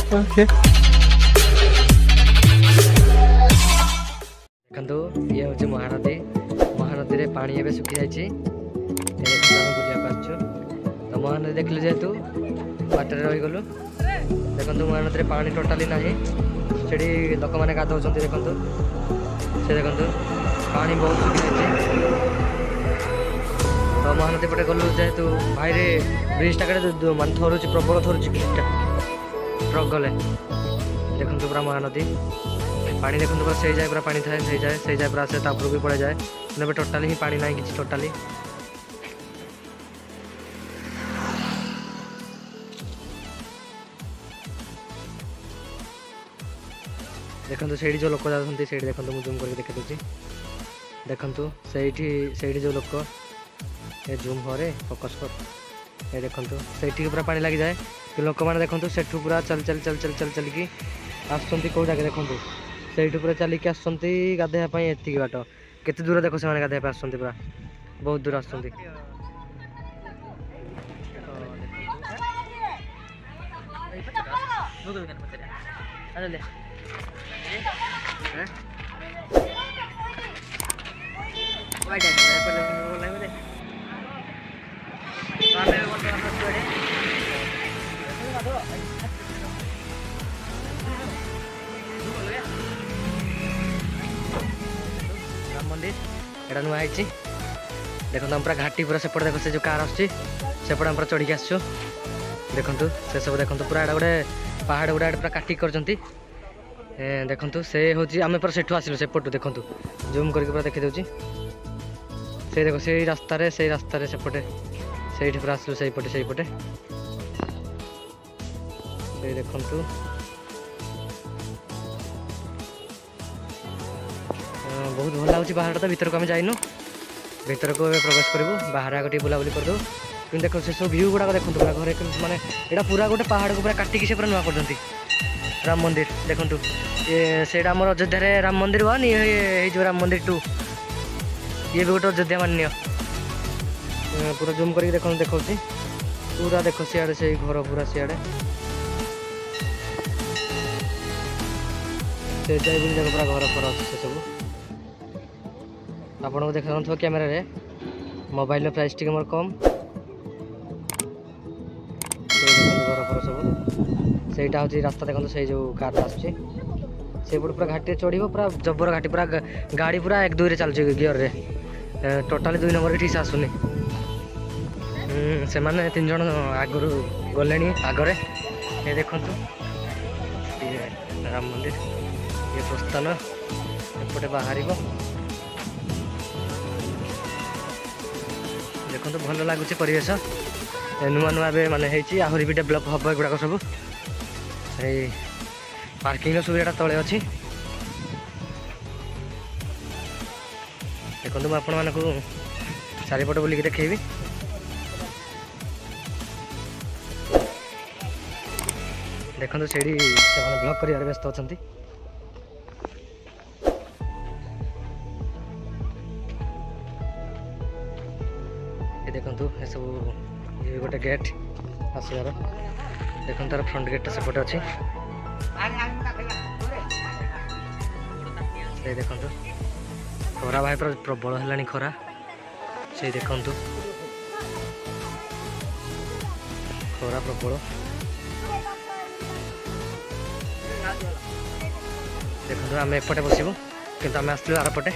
okay देखो ये हूँ महानदी महानदी रे पानी एवं सुखी जाइए बुलाक तो महानदी देखलु जेहेतु बाटर रहीगलु देखो महानदी में पानी टोटाली ना से लोक मैंने गाधौं देखु से देखु पानी बहुत सुखी जाइए तो महानदी पटे गलु जेहेतु भाई ब्रिजटा कटे मान थरुची प्रबल थरुची ट्रक गले देखु पूरा महानदी पानी देखो पूरा से जाए पूरा पानी थाए से जाए पूरा से तापर भी पड़े जाए ना टोटाली ही पानी ना कि टोटाली देखो से जो लोक जाते से देखो मुझे जूम करके देखी दूसरी देखु से जो लोक ये जूम हो रे फोकस कर ये देखो से पूरा पानी लगी जाए कि लोक मैंने देखो से पूरा चल चल चल चल चल चल की आसुँच कौ जगह देखो से पूरा चलिकी आसुँच गाधेवाई एति बाट केते दूर देखो से गाधेवा आसुँच पूरा बहुत दूर आसुँच राम मंदिर एटा नुआ है देखो हम पूरा घाटी पूरा सेपटे देखो से जो कार आसपटे हम पूरा चढ़ी आसु देखु से सब देखो पूरा एटा गोटे पहाड़ गुड़ा पूरा काटिक कर देखु से हूँ आम पूरा सेठू आसलु सेपटू देखु जूम करके पूरा देखी दूसरी से देखो से रास्तार सेपटे से पूरा आसलु से पटे देखु बहुत भल लगे बाहर तो भर को आम जाइनु भर को प्रवेश करूँ बाहर आगे टे बुलाबुली करदे कि देखो से सब भ्यू गुड़ाक देखो पूरा घर माने यहाँ पूरा गोटे पहाड़ को पूरा काटिकी से पूरा नुआ कर राम मंदिर देखु ये से अयोध्या राम मंदिर 1 ये जो राम मंदिर 2 ये भी गोटे अयोध्या मान्य पूरा जूम करके देखो देखा पूरा देखो सियाड़े से घर पूरा सियाड़े से जाए देखो पूरा घर फर अच्छे से सब आपन को देखा जाऊ कैमेरा रे मोबाइल प्राइस टी मोर कम घर फर सब सेटा हूँ रास्ता देखो से जो कार आसपटे पूरा घाटी चढ़ पूरा जबर घाटी पूरा गाड़ी पूरा 1 2 रे चलती गियर रे टोटाली 2 नंबर ठीक से आसुनी से माने 3 जन आगु गले आगरे ये देखु राम मंदिर ये प्रस्थान एपटे बाहर देखो भल लगुच परिवेश नुआ नुआ माने आहरी भी डेभलप हम एगुड़ाक सब पार्किंग सुविधा तले अच्छी देखो मुझे आपण मानक चारिपट बुलिक देखी देखो से ब्लॉग कर व्यस्त अच्छा ये देखो ये सब ये गोटे गेट आसबार देखो तार फ्रंट गेटा सेपटे अच्छी देखो खरा भाई प्रबल है खरा से देखु खरा प्रबल देखो आम एपटे बसबू कि आम आसलु आर पटे